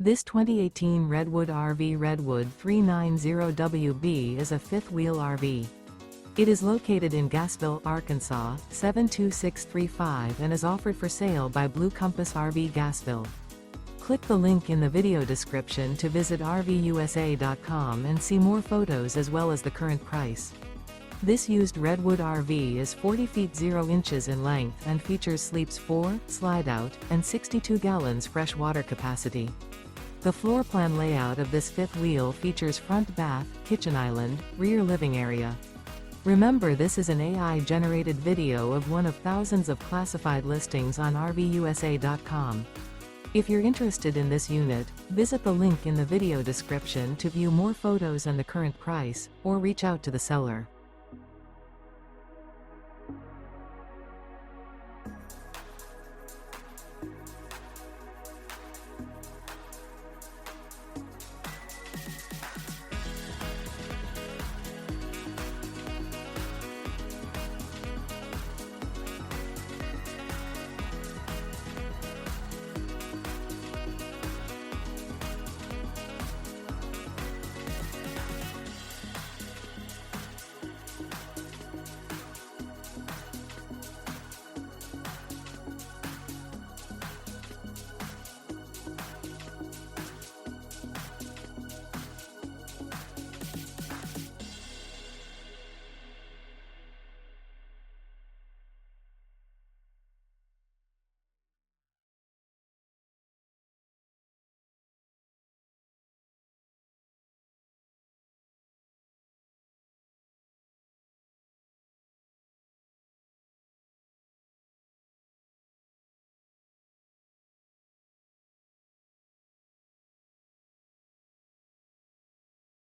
This 2018 Redwood RV Redwood 390WB is a fifth-wheel RV. It is located in Gassville, Arkansas, 72635 and is offered for sale by Blue Compass RV Gassville. Click the link in the video description to visit RVUSA.com and see more photos as well as the current price. This used Redwood RV is 40 feet 0 inches in length and features sleeps 4, slide-out, and 62 gallons fresh water capacity. The floor plan layout of this fifth wheel features front bath, kitchen island, rear living area. Remember, this is an AI-generated video of one of thousands of classified listings on RVUSA.com. If you're interested in this unit, visit the link in the video description to view more photos and the current price, or reach out to the seller.